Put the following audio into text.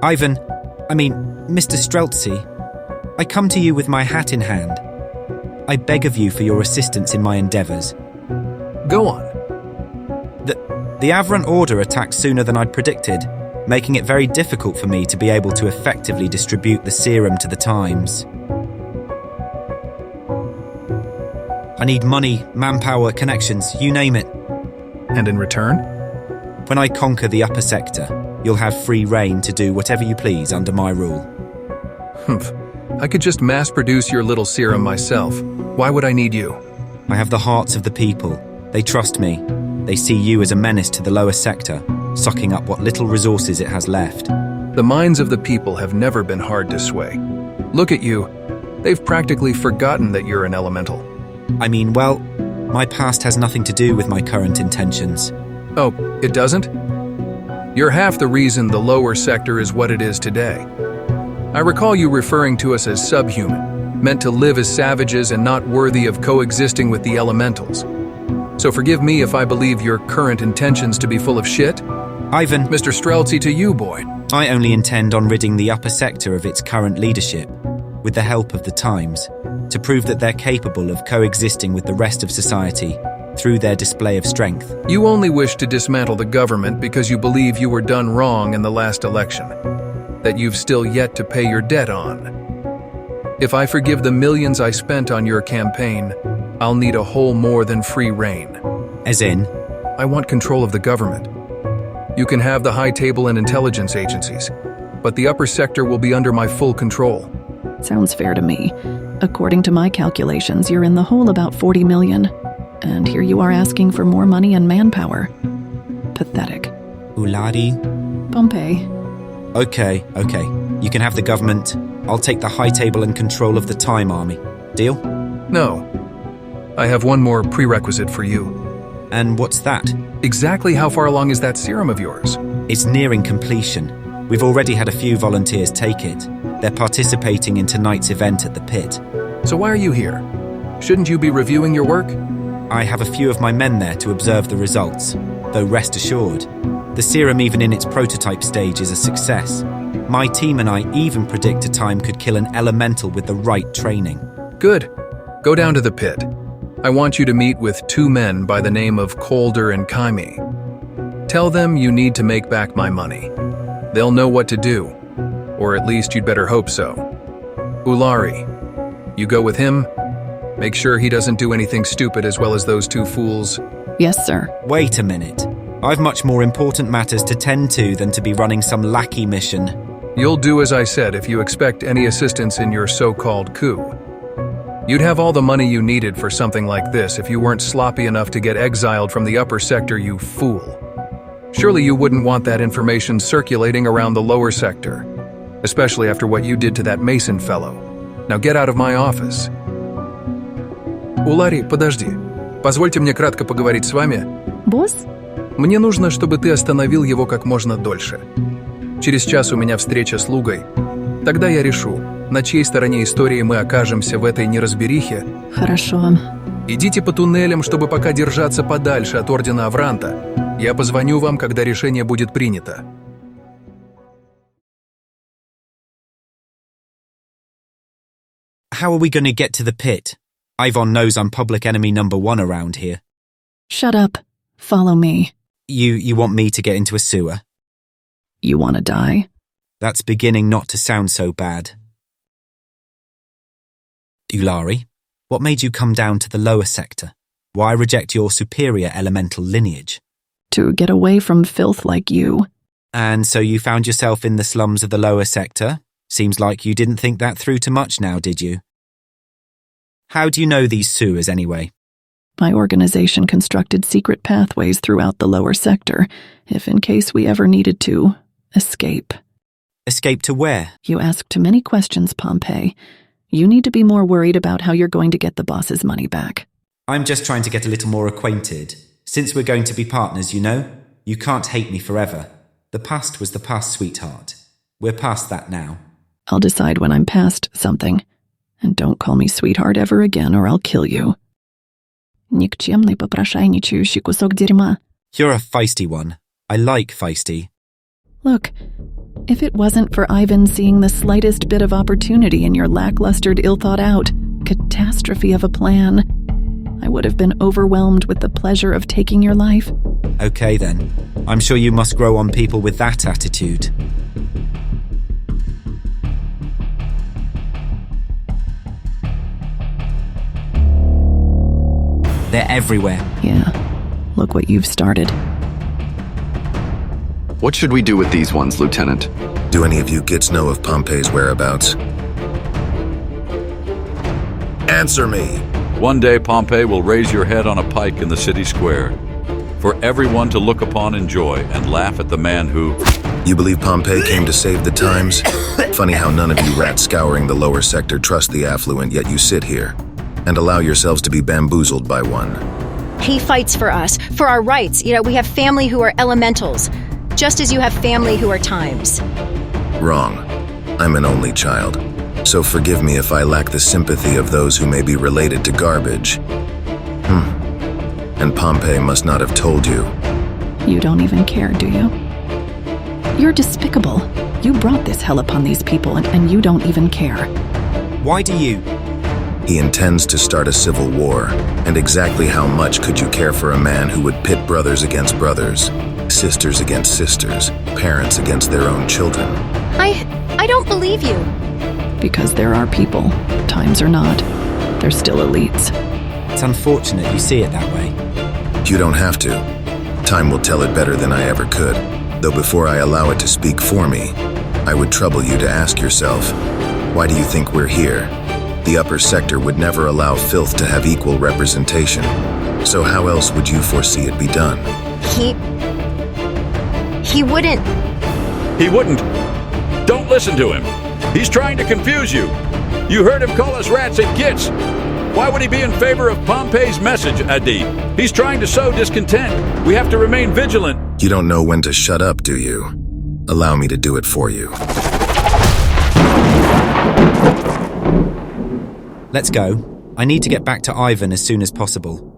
Ivan, Mr. Streltsy, I come to you with my hat in hand. I beg of you for your assistance in my endeavours. Go on. The Avrant Order attacked sooner than I'd predicted, making it very difficult for me to be able to effectively distribute the serum to the Times. I need money, manpower, connections, you name it. And in return? When I conquer the upper sector, you'll have free reign to do whatever you please under my rule. Humph. I could just mass-produce your little serum myself. Why would I need you? I have the hearts of the people. They trust me. They see you as a menace to the lower sector, sucking up what little resources it has left. The minds of the people have never been hard to sway. Look at you. They've practically forgotten that you're an elemental. My past has nothing to do with my current intentions. Oh, it doesn't? You're half the reason the lower sector is what it is today. I recall you referring to us as subhuman, meant to live as savages and not worthy of coexisting with the elementals. So forgive me if I believe your current intentions to be full of shit. Ivan, Mr. Streltsy, to you, boy. I only intend on ridding the upper sector of its current leadership, with the help of the Times, to prove that they're capable of coexisting with the rest of society through their display of strength. You only wish to dismantle the government because you believe you were done wrong in the last election, that you've still yet to pay your debt on. If I forgive the millions I spent on your campaign, I'll need a whole more than free reign. As in? I want control of the government. You can have the high table and intelligence agencies, but the upper sector will be under my full control. Sounds fair to me. According to my calculations, you're in the hole about 40 million. And here you are asking for more money and manpower. Pathetic. Ulari? Pompei. Okay. You can have the government. I'll take the high table and control of the Time Army. Deal? No. I have one more prerequisite for you. And what's that? Exactly how far along is that serum of yours? It's nearing completion. We've already had a few volunteers take it. They're participating in tonight's event at the pit. So why are you here? Shouldn't you be reviewing your work? I have a few of my men there to observe the results, though rest assured, the serum even in its prototype stage is a success. My team and I even predict a time could kill an elemental with the right training. Good. Go down to the pit. I want you to meet with two men by the name of Calder and Kaimi. Tell them you need to make back my money. They'll know what to do, or at least you'd better hope so. Ulari, you go with him. Make sure he doesn't do anything stupid as well as those two fools. Yes, sir. Wait a minute. I've much more important matters to tend to than to be running some lackey mission. You'll do as I said if you expect any assistance in your so-called coup. You'd have all the money you needed for something like this if you weren't sloppy enough to get exiled from the upper sector, you fool. Surely you wouldn't want that information circulating around the lower sector, especially after what you did to that Mason fellow. Now get out of my office. Улари, подожди. Позвольте мне кратко поговорить с вами. Босс? Мне нужно, чтобы ты остановил его как можно дольше. Через час у меня встреча с Лугой. Тогда я решу, на чьей стороне истории мы окажемся в этой неразберихе. Хорошо. Идите по туннелям, чтобы пока держаться подальше от Ордена Авранта. Я позвоню вам, когда решение будет принято. How are we going to get to the pit? Ivan knows I'm public enemy number 1 around here. Shut up. Follow me. You want me to get into a sewer? You want to die? That's beginning not to sound so bad. Ulari, what made you come down to the lower sector? Why reject your superior elemental lineage? To get away from filth like you. And so you found yourself in the slums of the lower sector? Seems like you didn't think that through too much now, did you? How do you know these sewers anyway? My organization constructed secret pathways throughout the lower sector, if in case we ever needed to escape. Escape to where? You ask too many questions, Pompei. You need to be more worried about how you're going to get the boss's money back. I'm just trying to get a little more acquainted. Since we're going to be partners, you know? You can't hate me forever. The past was the past, sweetheart. We're past that now. I'll decide when I'm past something. And don't call me sweetheart ever again or I'll kill you. Никчемный попрошайничающий кусок дерьма. You're a feisty one. I like feisty. Look, If it wasn't for Ivan seeing the slightest bit of opportunity in your lackluster, ill-thought-out catastrophe of a plan, I would have been overwhelmed with the pleasure of taking your life. Okay then. I'm sure you must grow on people with that attitude. They're everywhere. Yeah, look what you've started. What should we do with these ones, Lieutenant? Do any of you kids know of Pompei's whereabouts? Answer me! One day Pompei will raise your head on a pike in the city square, for everyone to look upon, enjoy, and laugh at the man who... You believe Pompei came to save the times? Funny how none of you rats scouring the lower sector trust the affluent, yet you sit here and allow yourselves to be bamboozled by one. He fights for us, for our rights. We have family who are elementals, just as you have family who are times. Wrong. I'm an only child, so forgive me if I lack the sympathy of those who may be related to garbage. And Pompei must not have told you. You don't even care, do you? You're despicable. You brought this hell upon these people, and you don't even care. Why do you? He intends to start a civil war, and exactly how much could you care for a man who would pit brothers against brothers, sisters against sisters, parents against their own children? I don't believe you. Because there are people, times are not. They're still elites. It's unfortunate you see it that way. You don't have to. Time will tell it better than I ever could. Though before I allow it to speak for me, I would trouble you to ask yourself, why do you think we're here? The upper sector would never allow filth to have equal representation. So how else would you foresee it be done? He wouldn't. He wouldn't. Don't listen to him. He's trying to confuse you. You heard him call us rats and gits. Why would he be in favor of Pompei's message, Adi? He's trying to sow discontent. We have to remain vigilant. You don't know when to shut up, do you? Allow me to do it for you. Let's go. I need to get back to Ivan as soon as possible.